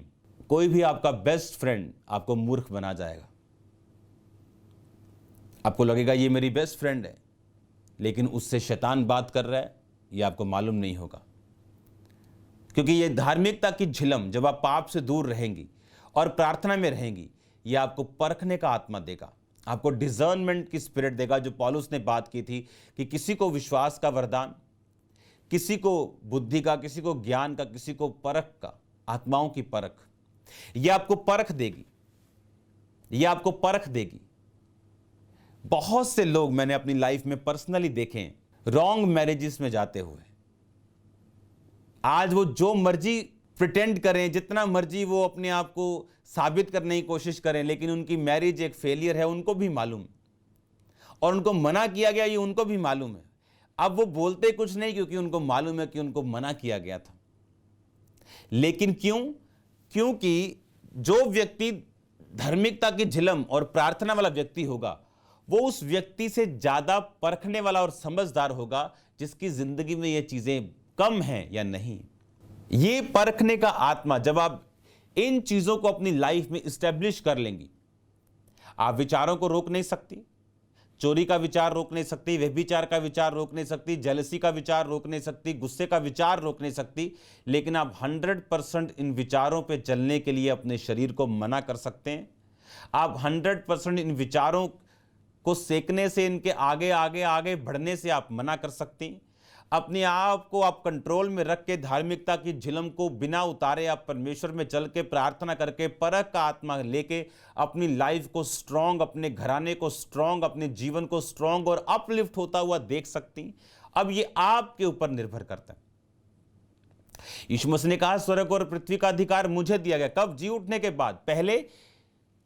कोई भी आपका बेस्ट फ्रेंड आपको मूर्ख बना जाएगा। आपको लगेगा ये मेरी बेस्ट फ्रेंड है, लेकिन उससे शैतान बात कर रहा है, ये आपको मालूम नहीं होगा। क्योंकि ये धार्मिकता की झिलम, जब आप पाप से दूर रहेंगी और प्रार्थना में रहेंगी, ये आपको परखने का आत्मा देगा, आपको डिजर्नमेंट की स्पिरिट देगा। जो पौलुस ने बात की थी कि किसी को विश्वास का वरदान, किसी को बुद्धि का, किसी को ज्ञान का, किसी को परख का, आत्माओं की परख, ये आपको परख देगी, ये आपको परख देगी। बहुत से लोग मैंने अपनी लाइफ में पर्सनली देखे हैं रॉन्ग मैरिजेस में जाते हुए। आज वो जो मर्जी प्रिटेंड करें, जितना मर्जी वो अपने आप को साबित करने की कोशिश करें, लेकिन उनकी मैरिज एक फेलियर है, उनको भी मालूम है। और उनको मना किया गया, ये उनको भी मालूम है। अब वो बोलते कुछ नहीं, क्योंकि उनको मालूम है कि उनको मना किया गया था। लेकिन क्यों? क्योंकि जो व्यक्ति धार्मिकता की झिलम और प्रार्थना वाला व्यक्ति होगा, वो उस व्यक्ति से ज्यादा परखने वाला और समझदार होगा, जिसकी जिंदगी में ये चीजें कम हैं या नहीं। ये परखने का आत्मा, जब आप इन चीजों को अपनी लाइफ में इस्टेब्लिश कर लेंगी, आप विचारों को रोक नहीं सकती। चोरी का विचार रोक नहीं सकती, व्यभिचार का विचार रोक नहीं सकती, जेलसी का विचार रोक नहीं सकती, गुस्से का विचार रोक नहीं सकती, लेकिन आप 100% इन विचारों पे चलने के लिए अपने शरीर को मना कर सकते हैं। आप 100% इन विचारों को सेकने से, इनके आगे आगे आगे बढ़ने से आप मना कर सकते हैं। अपने आप को आप कंट्रोल में रख के धार्मिकता की झिलम को बिना उतारे आप परमेश्वर में चल के प्रार्थना करके परख का आत्मा लेके अपनी लाइफ को स्ट्रांग, अपने घराने को स्ट्रांग, अपने जीवन को स्ट्रांग और अपलिफ्ट होता हुआ देख सकती। अब ये आपके ऊपर निर्भर करता है। यीशु मसीह ने कहा, स्वर्ग और पृथ्वी का अधिकार मुझे दिया गया। कब? जी उठने के बाद। पहले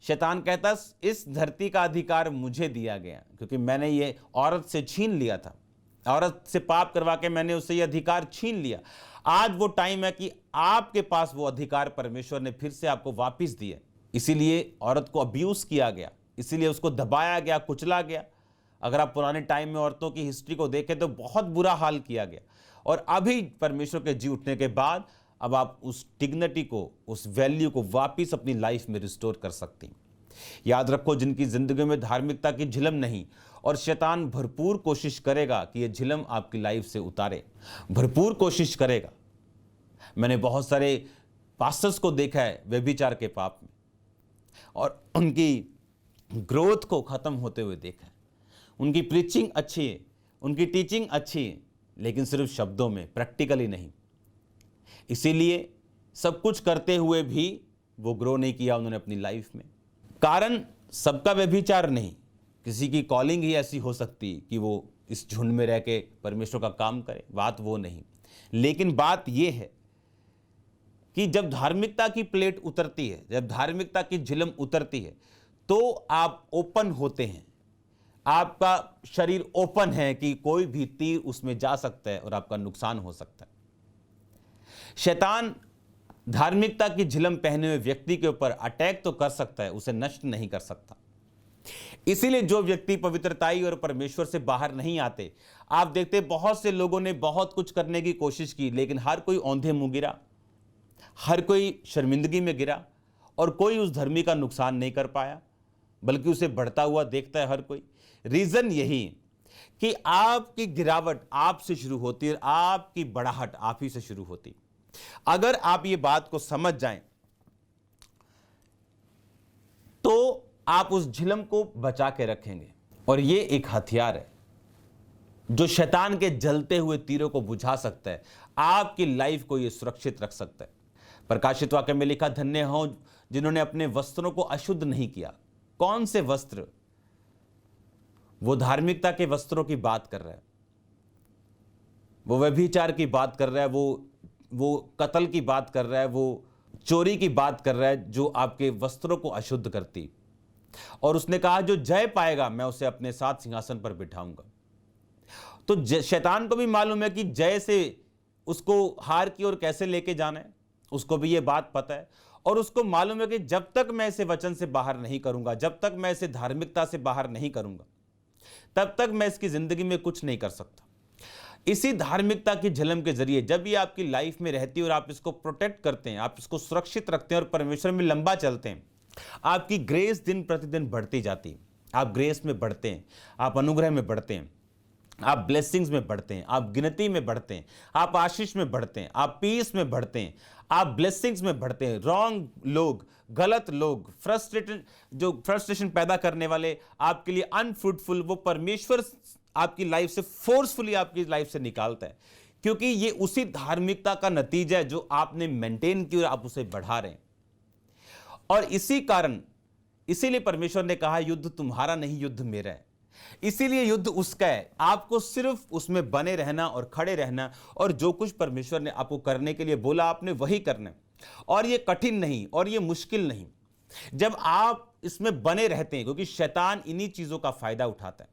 शैतान कहता, इस धरती का अधिकार मुझे दिया गया, क्योंकि मैंने ये औरत से छीन लिया था, औरत से पाप करवा के मैंने उससे ये अधिकार छीन लिया। आज वो टाइम है कि आपके पास वो अधिकार परमेश्वर ने फिर से आपको वापस दिया। इसीलिए औरत को अब्यूज किया गया, इसीलिए उसको दबाया गया, कुचला गया। अगर आप पुराने टाइम में औरतों की हिस्ट्री को देखें तो बहुत बुरा हाल किया गया। और अभी परमेश्वर के जी उठने के बाद अब आप उस डिग्निटी को, उस वैल्यू को वापस अपनी लाइफ में रिस्टोर कर सकती हैं। याद रखो, जिनकी जिंदगी में धार्मिकता की झिलम नहीं, और शैतान भरपूर कोशिश करेगा कि यह झिलम आपकी लाइफ से उतारे, भरपूर कोशिश करेगा। मैंने बहुत सारे पास्टर्स को देखा है व्यभिचार के पाप में, और उनकी ग्रोथ को खत्म होते हुए देखा है। उनकी प्रीचिंग अच्छी है, उनकी टीचिंग अच्छी है, लेकिन सिर्फ शब्दों में, प्रैक्टिकली नहीं। इसीलिए सब कुछ करते हुए भी वो ग्रो नहीं किया उन्होंने अपनी लाइफ में। कारण सबका व्यभिचार नहीं, किसी की कॉलिंग ही ऐसी हो सकती है कि वो इस झुंड में रह के परमेश्वर का काम करे, बात वो नहीं। लेकिन बात ये है कि जब धार्मिकता की प्लेट उतरती है, जब धार्मिकता की झिलम उतरती है, तो आप ओपन होते हैं, आपका शरीर ओपन है कि कोई भी तीर उसमें जा सकता है और आपका नुकसान हो सकता है। शैतान धार्मिकता की झिलम पहने हुए व्यक्ति के ऊपर अटैक तो कर सकता है, उसे नष्ट नहीं कर सकता। इसीलिए जो व्यक्ति पवित्रताई और परमेश्वर से बाहर नहीं आते, आप देखते बहुत से लोगों ने बहुत कुछ करने की कोशिश की, लेकिन हर कोई औंधे मुंह गिरा, हर कोई शर्मिंदगी में गिरा, और कोई उस धर्मी का नुकसान नहीं कर पाया, बल्कि उसे बढ़ता हुआ देखता है हर कोई। रीजन यही कि आपकी गिरावट आपसे शुरू होती है, आपकी बढ़ाहट आप ही से शुरू होती। अगर आप ये बात को समझ जाएं तो आप उस झिलम को बचा के रखेंगे। और ये एक हथियार है जो शैतान के जलते हुए तीरों को बुझा सकता है, आपकी लाइफ को ये सुरक्षित रख सकता है। प्रकाशित वाक्य में लिखा, धन्य हो जिन्होंने अपने वस्त्रों को अशुद्ध नहीं किया। कौन से वस्त्र? वो धार्मिकता के वस्त्रों की बात कर रहा है, वो व्यभिचार की बात कर रहा है, वो कत्ल की बात कर रहा है, वो चोरी की बात कर रहा है, जो आपके वस्त्रों को अशुद्ध करती। और उसने कहा, जो जय पाएगा मैं उसे अपने साथ सिंहासन पर बिठाऊंगा। तो शैतान को भी मालूम है कि जय से उसको हार की ओर कैसे लेके जाना है, उसको भी ये बात पता है। और उसको मालूम है कि जब तक मैं इसे वचन से बाहर नहीं करूंगा, जब तक मैं इसे धार्मिकता से बाहर नहीं करूंगा, तब तक मैं इसकी जिंदगी में कुछ नहीं कर सकता। इसी धार्मिकता की झिलम के जरिए जब ये आपकी लाइफ में रहती है और आप इसको प्रोटेक्ट करते हैं, आप इसको सुरक्षित रखते हैं और परमेश्वर में लंबा चलते हैं, आपकी ग्रेस दिन प्रतिदिन बढ़ती जाती है। आप ग्रेस में बढ़ते हैं, आप अनुग्रह में बढ़ते हैं, आप ब्लेसिंग्स में बढ़ते हैं, आप गिनती में बढ़ते हैं, आप आशीष में बढ़ते हैं, आप पीस में बढ़ते हैं, आप ब्लेसिंग्स में बढ़ते हैं। रॉन्ग लोग, गलत लोग, फ्रस्ट्रेशन पैदा करने वाले, आपके लिए अनफ्रूटफुल, वो परमेश्वर आपकी लाइफ से फोर्सफुली आपकी लाइफ से निकालता है, क्योंकि ये उसी धार्मिकता का नतीजा है जो आपने मेंटेन की और आप उसे बढ़ा रहे हैं। और इसी कारण, इसीलिए परमेश्वर ने कहा, युद्ध तुम्हारा नहीं, युद्ध मेरा है। इसीलिए युद्ध उसका है, आपको सिर्फ उसमें बने रहना और खड़े रहना, और जो कुछ परमेश्वर ने आपको करने के लिए बोला आपने वही करना है। और ये कठिन नहीं और ये मुश्किल नहीं, जब आप इसमें बने रहते हैं, क्योंकि शैतान इन्हीं चीजों का फायदा उठाता है।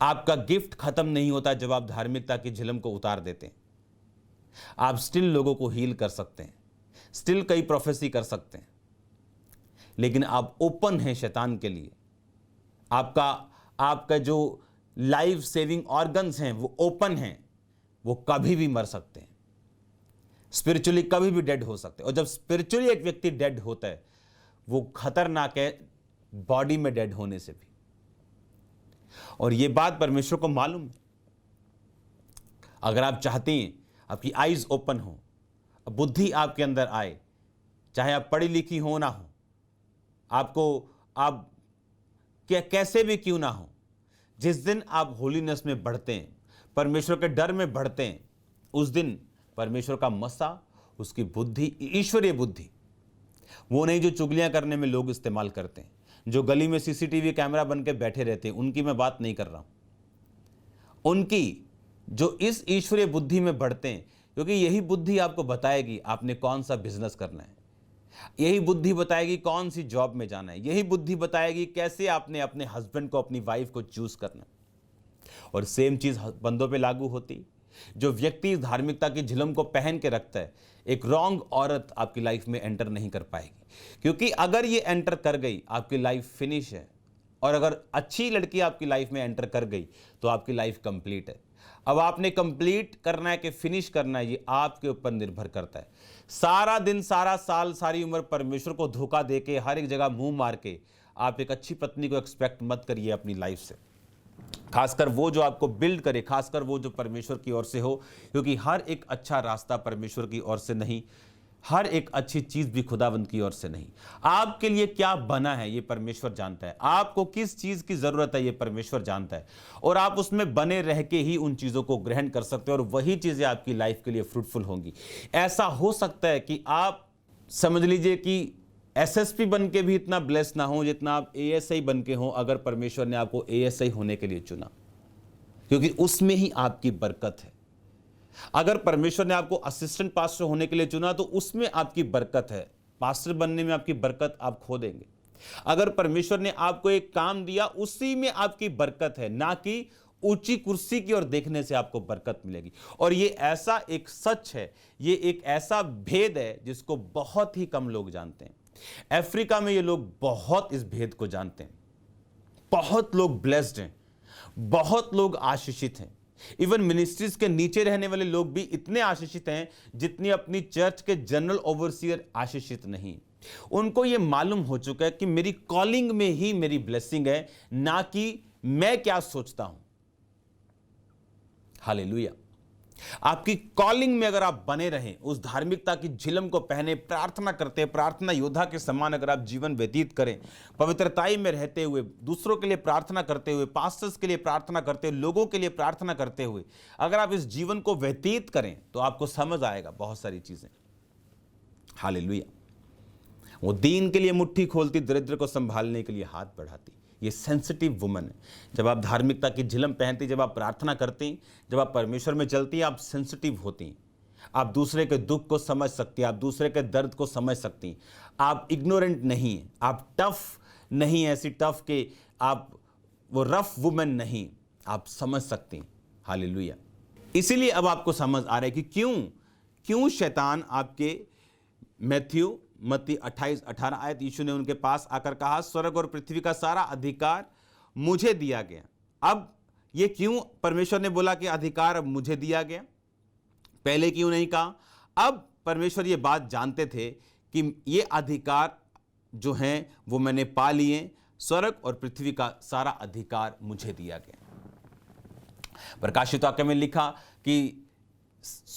आपका गिफ्ट खत्म नहीं होता जब आप धार्मिकता की झिलम को उतार देते हैं। आप स्टिल लोगों को हील कर सकते हैं, स्टिल कई प्रोफेसी कर सकते हैं, लेकिन आप ओपन हैं शैतान के लिए। आपका जो लाइफ सेविंग ऑर्गन्स हैं वो ओपन हैं, वो कभी भी मर सकते हैं, स्पिरिचुअली कभी भी डेड हो सकते हैं। और जब स्पिरिचुअली एक व्यक्ति डेड होता है, वो खतरनाक है बॉडी में डेड होने से भी। और ये बात परमेश्वर को मालूम है। अगर आप चाहते हैं आपकी आईज ओपन हो, बुद्धि आपके अंदर आए, चाहे आप पढ़ी लिखी हो ना हो, आप कैसे भी क्यों ना हो, जिस दिन आप होलीनेस में बढ़ते हैं, परमेश्वर के डर में बढ़ते हैं, उस दिन परमेश्वर का मसा, उसकी बुद्धि, ईश्वरीय बुद्धि, वो नहीं जो चुगलियां करने में लोग इस्तेमाल करते हैं, जो गली में सीसीटीवी कैमरा बन के बैठे रहते हैं, उनकी मैं बात नहीं कर रहा हूं। उनकी जो इस ईश्वरीय बुद्धि में बढ़ते हैं, क्योंकि यही बुद्धि आपको बताएगी आपने कौन सा बिजनेस करना है, यही बुद्धि बताएगी कौन सी जॉब में जाना है, यही बुद्धि बताएगी कैसे आपने अपने हस्बैंड को, अपनी वाइफ को चूज करना है। और सेम चीज बंदों पे लागू होती। जो व्यक्ति धार्मिकता की झिलम को पहन के रखता है, एक रॉन्ग औरत आपकी लाइफ में एंटर नहीं कर पाएगी, क्योंकि अगर ये एंटर कर गई आपकी लाइफ फिनिश है। और अगर अच्छी लड़की आपकी लाइफ में एंटर कर गई तो आपकी लाइफ कंप्लीट है। अब आपने कंप्लीट करना है कि फिनिश करना है, ये आपके ऊपर निर्भर करता है। सारा दिन, सारा साल, सारी उम्र परमेश्वर को धोखा देके, हर एक जगह मुंह मार के आप एक अच्छी पत्नी को एक्सपेक्ट मत करिए अपनी लाइफ से, खासकर वो जो आपको बिल्ड करे, खासकर वो जो परमेश्वर की ओर से हो, क्योंकि हर एक अच्छा रास्ता परमेश्वर की ओर से नहीं, हर एक अच्छी चीज भी खुदावंद की ओर से नहीं। आपके लिए क्या बना है ये परमेश्वर जानता है, आपको किस चीज की जरूरत है ये परमेश्वर जानता है, और आप उसमें बने रह के ही उन चीजों को ग्रहण कर सकते हो, और वही चीजें आपकी लाइफ के लिए फ्रूटफुल होंगी। ऐसा हो सकता है कि आप समझ लीजिए कि एसएसपी बन के भी इतना ब्लेस ना हो जितना आप एएसआई बन के हो, अगर परमेश्वर ने आपको एएसआई होने के लिए चुना, क्योंकि उसमें ही आपकी बरकत है। अगर परमेश्वर ने आपको असिस्टेंट पास्टर होने के लिए चुना तो उसमें आपकी बरकत है, पास्टर बनने में आपकी बरकत आप खो देंगे। अगर परमेश्वर ने आपको एक काम दिया उसी में आपकी बरकत है, ना कि ऊंची कुर्सी की ओर देखने से आपको बरकत मिलेगी। और ये ऐसा एक सच है, ये एक ऐसा भेद है जिसको बहुत ही कम लोग जानते हैं। अफ्रीका में ये लोग बहुत इस भेद को जानते हैं। बहुत लोग ब्लेस्ड हैं, बहुत लोग आशीषित हैं। इवन मिनिस्ट्रीज के नीचे रहने वाले लोग भी इतने आशीषित हैं जितनी अपनी चर्च के जनरल ओवरसीयर आशीषित नहीं। उनको यह मालूम हो चुका है कि मेरी कॉलिंग में ही मेरी ब्लेसिंग है, ना कि मैं क्या सोचता हूं। हालेलुया। आपकी कॉलिंग में अगर आप बने रहें, उस धार्मिकता की झिलम को पहने, प्रार्थना करते, प्रार्थना योद्धा के समान अगर आप जीवन व्यतीत करें, पवित्रताई में रहते हुए, दूसरों के लिए प्रार्थना करते हुए, पास्टर्स के लिए प्रार्थना करते हुए, लोगों के लिए प्रार्थना करते हुए अगर आप इस जीवन को व्यतीत करें तो आपको समझ आएगा बहुत सारी चीजें। हालेलुया। वो दीन के लिए मुट्ठी खोलती, दरिद्र को संभालने के लिए हाथ बढ़ाती। ये सेंसिटिव वुमन है। जब आप धार्मिकता की झिलम पहनती, जब आप प्रार्थना करती, जब आप परमेश्वर में चलती हैं, आप सेंसिटिव होती हैं। आप दूसरे के दुख को समझ सकती हैं, आप दूसरे के दर्द को समझ सकती हैं। आप इग्नोरेंट नहीं हैं, आप टफ नहीं, ऐसी टफ के आप वो रफ वुमन नहीं, आप समझ सकती हैं। हालेलुया। इसीलिए अब आपको समझ आ रहा है कि क्यों शैतान आपके मत्ती 28-18 आयत, यीशु ने उनके पास आकर कहा, स्वर्ग और पृथ्वी का सारा अधिकार मुझे दिया गया। अब ये क्यों परमेश्वर ने बोला कि अधिकार अब मुझे दिया गया, पहले क्यों नहीं कहा? अब परमेश्वर ये बात जानते थे कि ये अधिकार जो हैं वो मैंने पा लिए, स्वर्ग और पृथ्वी का सारा अधिकार मुझे दिया गया। प्रकाशित वाक्य में लिखा कि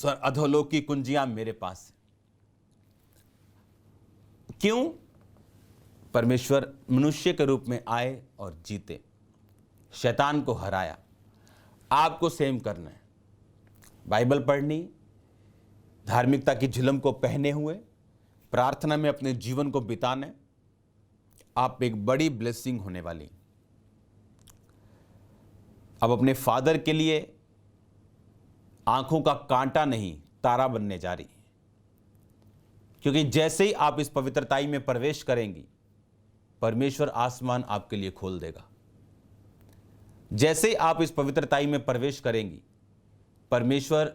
अधोलोक की कुंजियां मेरे पास। क्यों? परमेश्वर मनुष्य के रूप में आए और जीते, शैतान को हराया। आपको सेम करना है, बाइबल पढ़नी, धार्मिकता की झिलम को पहने हुए प्रार्थना में अपने जीवन को बिताने, आप एक बड़ी ब्लेसिंग होने वाली। अब अपने फादर के लिए आंखों का कांटा नहीं, तारा बनने जा रही है। क्योंकि जैसे ही आप इस पवित्रताई में प्रवेश करेंगी, परमेश्वर आसमान आपके लिए खोल देगा। जैसे ही आप इस पवित्रताई में प्रवेश करेंगी, परमेश्वर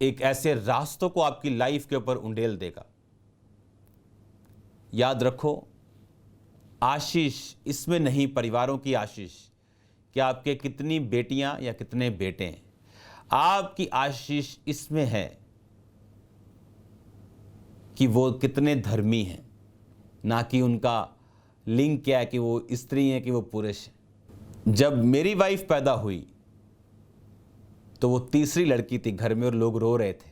एक ऐसे रास्तों को आपकी लाइफ के ऊपर उंडेल देगा। याद रखो, आशीष इसमें नहीं, परिवारों की आशीष कि आपके कितनी बेटियां या कितने बेटे हैं। आपकी आशीष इसमें है कि वो कितने धर्मी हैं, ना कि उनका लिंग क्या है, कि वो स्त्री है कि वो पुरुष है। जब मेरी वाइफ पैदा हुई तो वो तीसरी लड़की थी घर में, और लोग रो रहे थे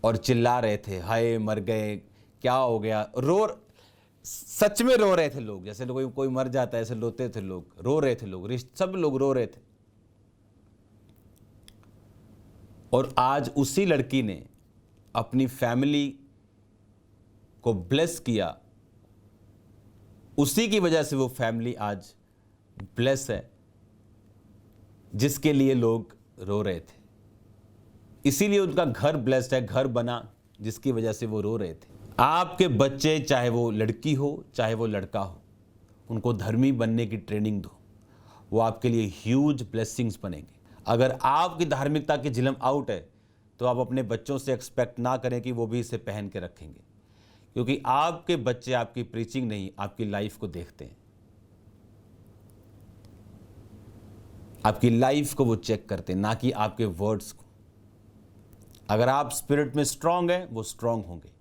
और चिल्ला रहे थे, हाय मर गए, क्या हो गया। सच में रो रहे थे लोग, जैसे कोई मर जाता है ऐसे रोते थे लोग, रो रहे थे लोग, सब लोग रो रहे थे। और आज उसी लड़की ने अपनी फैमिली को ब्लेस किया, उसी की वजह से वो फैमिली आज ब्लेस है, जिसके लिए लोग रो रहे थे। इसीलिए उनका घर ब्लेस्ड है, घर बना, जिसकी वजह से वो रो रहे थे। आपके बच्चे, चाहे वो लड़की हो चाहे वो लड़का हो, उनको धर्मी बनने की ट्रेनिंग दो, वो आपके लिए ह्यूज ब्लेसिंग्स बनेंगे। अगर आपकी धार्मिकता की झिलम आउट है तो आप अपने बच्चों से एक्सपेक्ट ना करें कि वो भी इसे पहन के रखेंगे, क्योंकि आपके बच्चे आपकी प्रीचिंग नहीं, आपकी लाइफ को देखते हैं, आपकी लाइफ को वो चेक करते हैं, ना कि आपके वर्ड्स को। अगर आप स्पिरिट में स्ट्रांग हैं, वो स्ट्रांग होंगे।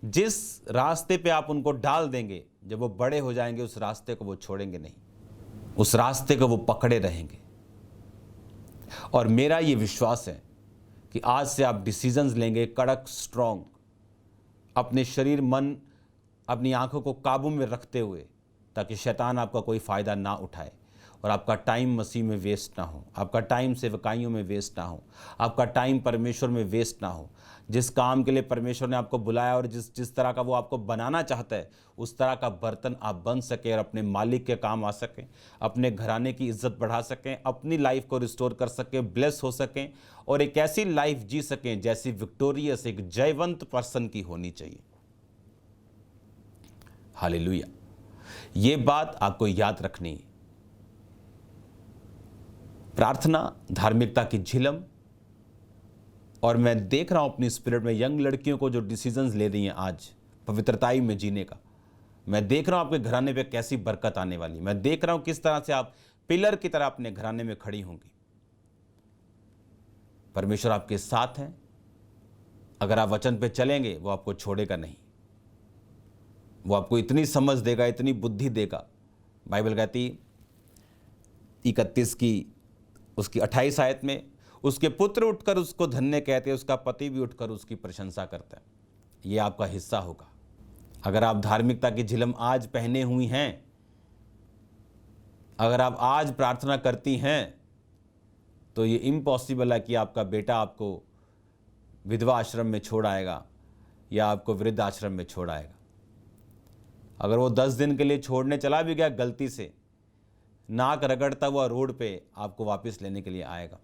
जिस रास्ते पे आप उनको डाल देंगे, जब वो बड़े हो जाएंगे, उस रास्ते को वो छोड़ेंगे नहीं, उस रास्ते को वो पकड़े रहेंगे। और मेरा ये विश्वास है कि आज से आप डिसीजंस लेंगे कड़क, स्ट्रांग, अपने शरीर, मन, अपनी आंखों को काबू में रखते हुए, ताकि शैतान आपका कोई फ़ायदा ना उठाए और आपका टाइम मसीह में वेस्ट ना हो, आपका टाइम सेवकाइयों में वेस्ट ना हो, आपका टाइम परमेश्वर में वेस्ट ना हो। जिस काम के लिए परमेश्वर ने आपको बुलाया और जिस तरह का वो आपको बनाना चाहता है, उस तरह का बर्तन आप बन सकें और अपने मालिक के काम आ सकें, अपने घराने की इज्जत बढ़ा सकें, अपनी लाइफ को रिस्टोर कर सकें, ब्लेस हो सकें और एक ऐसी लाइफ जी सकें जैसी विक्टोरियस, एक जयवंत पर्सन की होनी चाहिए। हालेलुया। ये बात आपको याद रखनी है। प्रार्थना, धार्मिकता की झिलम, और मैं देख रहा हूं अपनी स्पिरिट में यंग लड़कियों को जो डिसीजंस ले रही हैं आज पवित्रताई में जीने का। मैं देख रहा हूं आपके घराने पे कैसी बरकत आने वाली। मैं देख रहा हूं किस तरह से आप पिलर की तरह अपने घराने में खड़ी होंगी। परमेश्वर आपके साथ है। अगर आप वचन पे चलेंगे, वो आपको छोड़ेगा नहीं, वो आपको इतनी समझ देगा, इतनी बुद्धि देगा। बाइबल कहती 31 की उसकी 28 आयत में, उसके पुत्र उठकर उसको धन्य कहते हैं, उसका पति भी उठकर उसकी प्रशंसा करता है। ये आपका हिस्सा होगा। अगर आप धार्मिकता की झिलम आज पहने हुई हैं, अगर आप आज प्रार्थना करती हैं, तो ये इम्पॉसिबल है कि आपका बेटा आपको विधवा आश्रम में छोड़ आएगा या आपको वृद्ध आश्रम में छोड़ आएगा। अगर वो 10 दिन के लिए छोड़ने चला भी गया, गलती से नाक रगड़ता हुआ रोड पे आपको वापस लेने के लिए आएगा।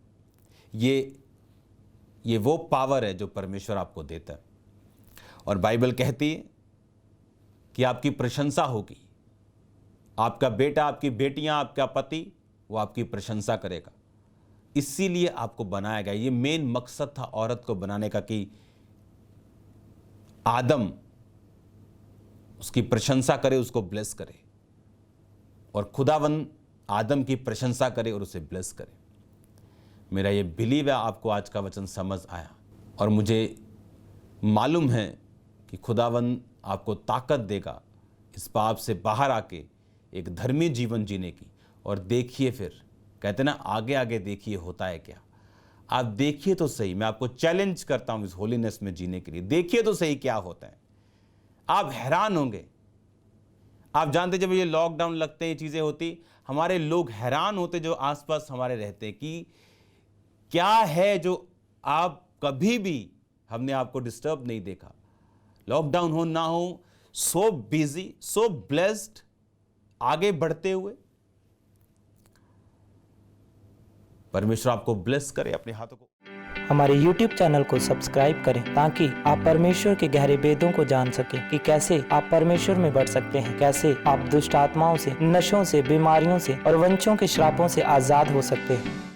ये वो पावर है जो परमेश्वर आपको देता है। और बाइबल कहती है कि आपकी प्रशंसा होगी। आपका बेटा, आपकी बेटियां, आपका पति, वो आपकी प्रशंसा करेगा। इसीलिए आपको बनाया गया। ये मेन मकसद था औरत को बनाने का कि आदम उसकी प्रशंसा करे, उसको ब्लेस करे, और खुदावन आदम की प्रशंसा करे और उसे ब्लेस करे। मेरा ये बिलीव है आपको आज का वचन समझ आया, और मुझे मालूम है कि खुदावन आपको ताकत देगा इस पाप से बाहर आके एक धर्मी जीवन जीने की। और देखिए, फिर कहते ना, आगे आगे देखिए होता है क्या। आप देखिए तो सही, मैं आपको चैलेंज करता हूं इस होलीनेस में जीने के लिए। देखिए तो सही क्या होता है, आप हैरान होंगे। आप जानते, जब ये लॉकडाउन लगते हैं, ये चीज़ें होती, हमारे लोग हैरान होते जो आसपास हमारे रहते हैं कि क्या है जो आप कभी भी हमने आपको डिस्टर्ब नहीं देखा। लॉकडाउन हो ना हो, सो बिजी, सो ब्लेस्ड, आगे बढ़ते हुए। परमेश्वर आपको ब्लेस करे। अपने हाथों को हमारे YouTube चैनल को सब्सक्राइब करें ताकि आप परमेश्वर के गहरे वेदों को जान सकें कि कैसे आप परमेश्वर में बढ़ सकते हैं, कैसे आप दुष्ट आत्माओं से, नशों से, बीमारियों से और वंशों के श्रापों से आजाद हो सकते हैं।